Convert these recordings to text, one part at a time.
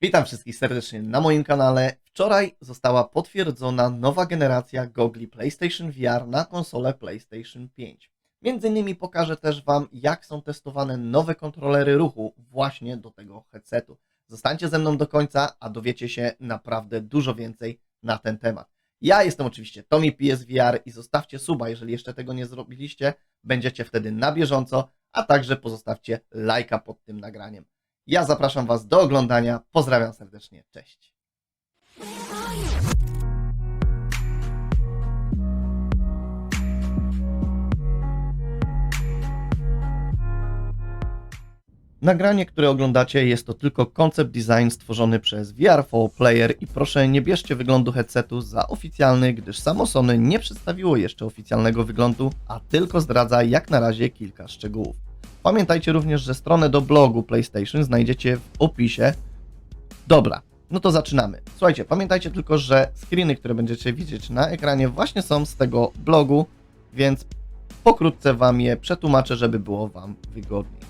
Witam wszystkich serdecznie na moim kanale. Wczoraj została potwierdzona nowa generacja gogli PlayStation VR na konsolę PlayStation 5. Między innymi pokażę też Wam, jak są testowane nowe kontrolery ruchu właśnie do tego headsetu. Zostańcie ze mną do końca, a dowiecie się naprawdę dużo więcej na ten temat. Ja jestem oczywiście TOMI PSVR i zostawcie suba, jeżeli jeszcze tego nie zrobiliście. Będziecie wtedy na bieżąco, a także pozostawcie lajka pod tym nagraniem. Ja zapraszam Was do oglądania. Pozdrawiam serdecznie. Cześć. Nagranie, które oglądacie, jest to tylko concept design stworzony przez VR Player i proszę nie bierzcie wyglądu headsetu za oficjalny, gdyż samo Sony nie przedstawiło jeszcze oficjalnego wyglądu, a tylko zdradza jak na razie kilka szczegółów. Pamiętajcie również, że stronę do blogu PlayStation znajdziecie w opisie. Dobra, no to zaczynamy. Słuchajcie, pamiętajcie tylko, że screeny, które będziecie widzieć na ekranie, właśnie są z tego blogu, więc pokrótce Wam je przetłumaczę, żeby było Wam wygodniej.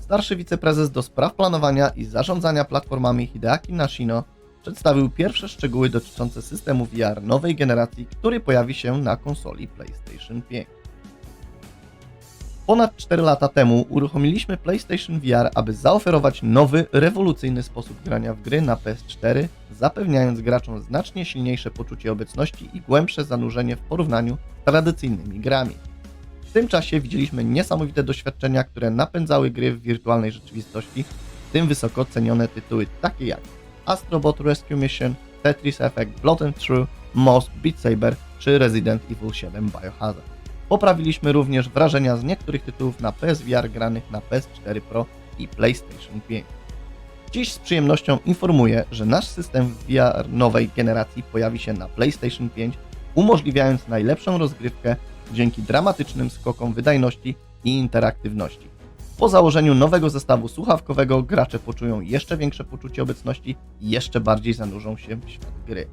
Starszy wiceprezes do spraw planowania i zarządzania platformami Hideaki Nashino przedstawił pierwsze szczegóły dotyczące systemu VR nowej generacji, który pojawi się na konsoli PlayStation 5. Ponad 4 lata temu uruchomiliśmy PlayStation VR, aby zaoferować nowy, rewolucyjny sposób grania w gry na PS4, zapewniając graczom znacznie silniejsze poczucie obecności i głębsze zanurzenie w porównaniu z tradycyjnymi grami. W tym czasie widzieliśmy niesamowite doświadczenia, które napędzały gry w wirtualnej rzeczywistości, w tym wysoko cenione tytuły takie jak Astro Bot Rescue Mission, Tetris Effect, Blood and True, Most, Beat Saber czy Resident Evil 7 Biohazard. Poprawiliśmy również wrażenia z niektórych tytułów na PSVR granych na PS4 Pro i PlayStation 5. Dziś z przyjemnością informuję, że nasz system VR nowej generacji pojawi się na PlayStation 5, umożliwiając najlepszą rozgrywkę dzięki dramatycznym skokom wydajności i interaktywności. Po założeniu nowego zestawu słuchawkowego gracze poczują jeszcze większe poczucie obecności i jeszcze bardziej zanurzą się w świat gry.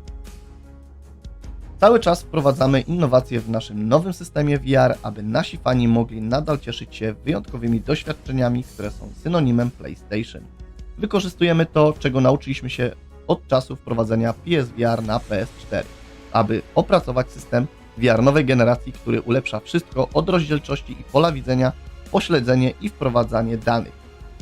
Cały czas wprowadzamy innowacje w naszym nowym systemie VR, aby nasi fani mogli nadal cieszyć się wyjątkowymi doświadczeniami, które są synonimem PlayStation. Wykorzystujemy to, czego nauczyliśmy się od czasu wprowadzenia PSVR na PS4, aby opracować system VR nowej generacji, który ulepsza wszystko od rozdzielczości i pola widzenia, pośledzenie i wprowadzanie danych.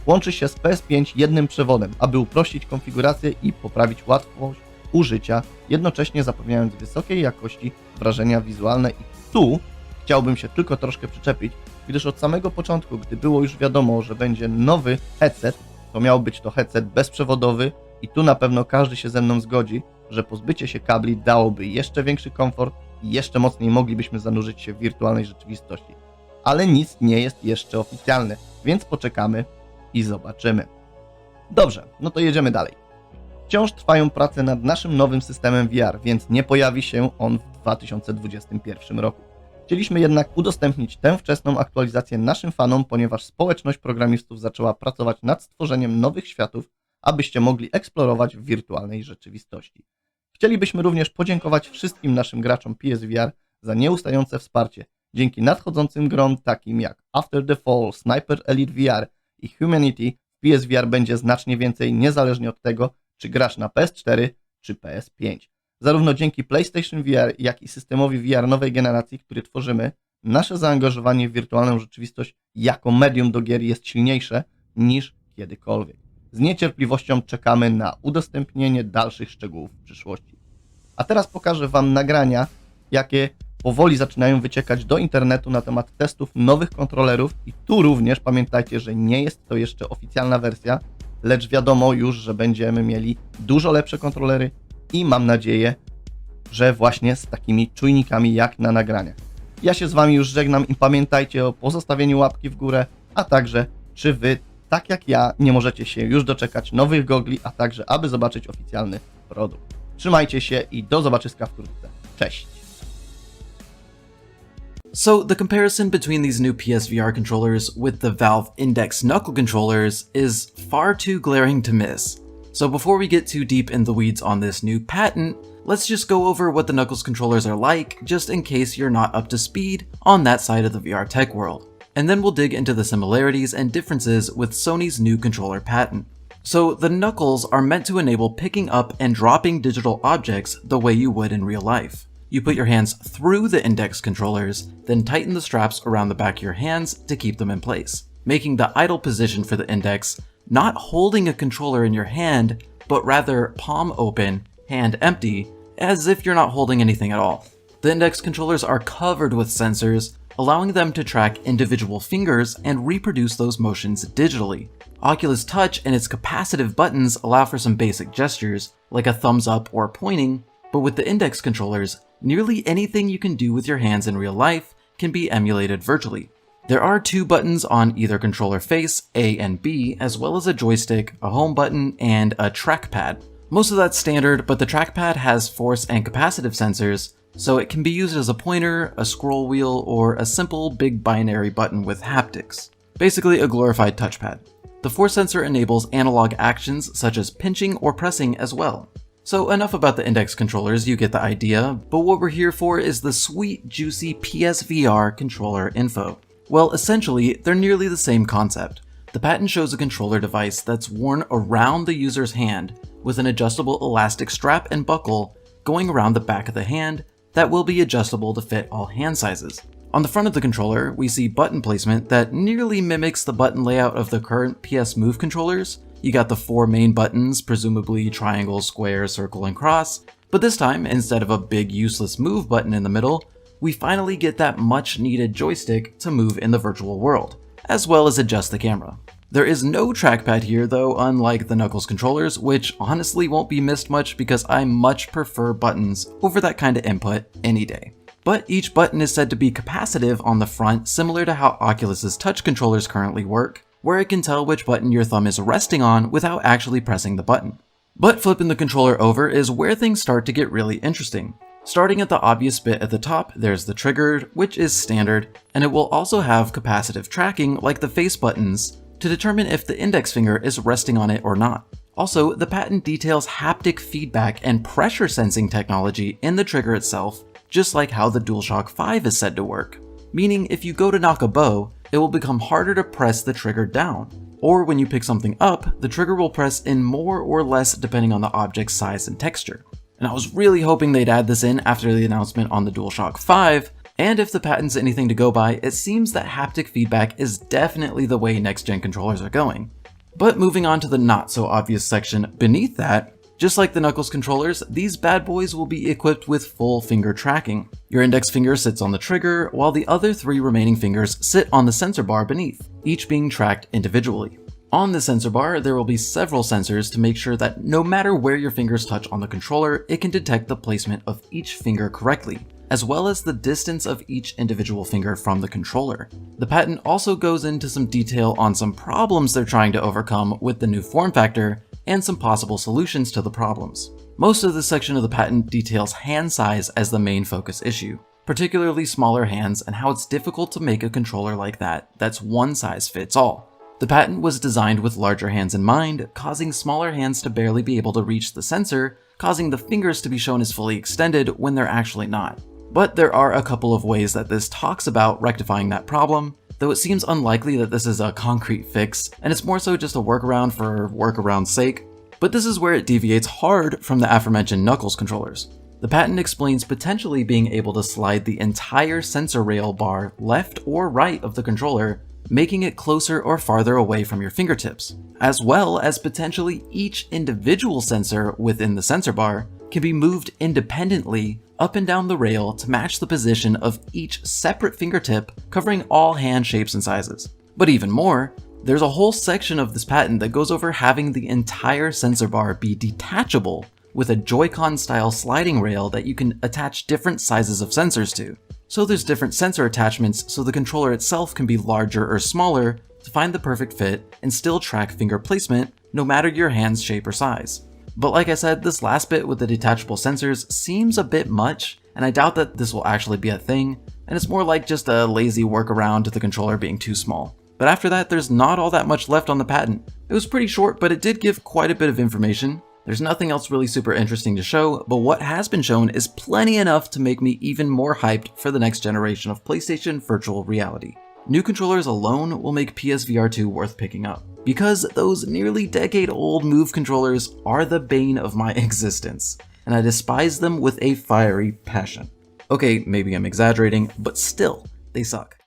Łączy się z PS5 jednym przewodem, aby uprościć konfigurację i poprawić łatwość użycia, jednocześnie zapewniając wysokiej jakości wrażenia wizualne. I tu chciałbym się tylko troszkę przyczepić, gdyż od samego początku, gdy było już wiadomo, że będzie nowy headset, to miał być to headset bezprzewodowy i tu na pewno każdy się ze mną zgodzi, że pozbycie się kabli dałoby jeszcze większy komfort i jeszcze mocniej moglibyśmy zanurzyć się w wirtualnej rzeczywistości. Ale nic nie jest jeszcze oficjalne, więc poczekamy i zobaczymy. Dobrze, no to jedziemy dalej. Wciąż trwają prace nad naszym nowym systemem VR, więc nie pojawi się on w 2021 roku. Chcieliśmy jednak udostępnić tę wczesną aktualizację naszym fanom, ponieważ społeczność programistów zaczęła pracować nad stworzeniem nowych światów, abyście mogli eksplorować w wirtualnej rzeczywistości. Chcielibyśmy również podziękować wszystkim naszym graczom PSVR za nieustające wsparcie. Dzięki nadchodzącym grom takim jak After the Fall, Sniper Elite VR i Humanity w PSVR będzie znacznie więcej niezależnie od tego, czy grasz na PS4 czy PS5. Zarówno dzięki PlayStation VR, jak i systemowi VR nowej generacji, który tworzymy, nasze zaangażowanie w wirtualną rzeczywistość jako medium do gier jest silniejsze niż kiedykolwiek. Z niecierpliwością czekamy na udostępnienie dalszych szczegółów w przyszłości. A teraz pokażę Wam nagrania, jakie powoli zaczynają wyciekać do internetu na temat testów nowych kontrolerów i tu również pamiętajcie, że nie jest to jeszcze oficjalna wersja, lecz wiadomo już, że będziemy mieli dużo lepsze kontrolery i mam nadzieję, że właśnie z takimi czujnikami jak na nagraniach. Ja się z Wami już żegnam i pamiętajcie o pozostawieniu łapki w górę, a także czy Wy, tak jak ja, nie możecie się już doczekać nowych gogli, a także aby zobaczyć oficjalny produkt. Trzymajcie się i do zobaczyska wkrótce. Cześć! So, the comparison between these new PSVR controllers with the Valve Index knuckle controllers is far too glaring to miss. So before we get too deep in the weeds on this new patent, let's just go over what the Knuckles controllers are like, just in case you're not up to speed on that side of the VR tech world. And then we'll dig into the similarities and differences with Sony's new controller patent. So the knuckles are meant to enable picking up and dropping digital objects the way you would in real life. You put your hands through the index controllers, then tighten the straps around the back of your hands to keep them in place, making the idle position for the index not holding a controller in your hand, but rather palm open, hand empty, as if you're not holding anything at all. The index controllers are covered with sensors, allowing them to track individual fingers and reproduce those motions digitally. Oculus Touch and its capacitive buttons allow for some basic gestures, like a thumbs up or pointing, but with the index controllers, nearly anything you can do with your hands in real life can be emulated virtually. There are 2 buttons on either controller face, A and B, as well as a joystick, a home button, and a trackpad. Most of that's standard, but the trackpad has force and capacitive sensors, so it can be used as a pointer, a scroll wheel, or a simple big binary button with haptics. Basically a glorified touchpad. The force sensor enables analog actions such as pinching or pressing as well. So enough about the index controllers, you get the idea, but what we're here for is the sweet, juicy PSVR controller info. Well, essentially, they're nearly the same concept. The patent shows a controller device that's worn around the user's hand with an adjustable elastic strap and buckle going around the back of the hand that will be adjustable to fit all hand sizes. On the front of the controller, we see button placement that nearly mimics the button layout of the current PS Move controllers. You got the 4 main buttons, presumably triangle, square, circle, and cross, but this time, instead of a big useless move button in the middle, we finally get that much needed joystick to move in the virtual world, as well as adjust the camera. There is no trackpad here though, unlike the Knuckles controllers, which honestly won't be missed much because I much prefer buttons over that kind of input any day. But each button is said to be capacitive on the front, similar to how Oculus's touch controllers currently work, where it can tell which button your thumb is resting on without actually pressing the button. But flipping the controller over is where things start to get really interesting. Starting at the obvious bit at the top, there's the trigger, which is standard, and it will also have capacitive tracking like the face buttons to determine if the index finger is resting on it or not. Also, the patent details haptic feedback and pressure sensing technology in the trigger itself, just like how the DualShock 5 is said to work. Meaning if you go to knock a bow, it will become harder to press the trigger down. Or when you pick something up, the trigger will press in more or less depending on the object's size and texture. And I was really hoping they'd add this in after the announcement on the DualShock 5, and if the patent's anything to go by, it seems that haptic feedback is definitely the way next-gen controllers are going. But moving on to the not-so-obvious section beneath that, just like the Knuckles controllers, these bad boys will be equipped with full finger tracking. Your index finger sits on the trigger, while the other 3 remaining fingers sit on the sensor bar beneath, each being tracked individually. On the sensor bar, there will be several sensors to make sure that no matter where your fingers touch on the controller, it can detect the placement of each finger correctly, as well as the distance of each individual finger from the controller. The patent also goes into some detail on some problems they're trying to overcome with the new form factor, and some possible solutions to the problems. Most of this section of the patent details hand size as the main focus issue, particularly smaller hands and how it's difficult to make a controller like that that's one size fits all. The patent was designed with larger hands in mind, causing smaller hands to barely be able to reach the sensor, causing the fingers to be shown as fully extended when they're actually not. But there are a couple of ways that this talks about rectifying that problem, though it seems unlikely that this is a concrete fix, and it's more so just a workaround for workaround's sake. But this is where it deviates hard from the aforementioned Knuckles controllers. The patent explains potentially being able to slide the entire sensor rail bar left or right of the controller, making it closer or farther away from your fingertips, as well as potentially each individual sensor within the sensor bar can be moved independently up and down the rail to match the position of each separate fingertip, covering all hand shapes and sizes. But even more, there's a whole section of this patent that goes over having the entire sensor bar be detachable with a Joy-Con style sliding rail that you can attach different sizes of sensors to. So there's different sensor attachments so the controller itself can be larger or smaller to find the perfect fit and still track finger placement no matter your hand's shape or size. But like I said, this last bit with the detachable sensors seems a bit much, and I doubt that this will actually be a thing, and it's more like just a lazy workaround to the controller being too small. But after that, there's not all that much left on the patent. It was pretty short, but it did give quite a bit of information. There's nothing else really super interesting to show, but what has been shown is plenty enough to make me even more hyped for the next generation of PlayStation virtual reality. New controllers alone will make PSVR2 worth picking up, because those nearly decade-old Move controllers are the bane of my existence, and I despise them with a fiery passion. Okay, maybe I'm exaggerating, but still, they suck.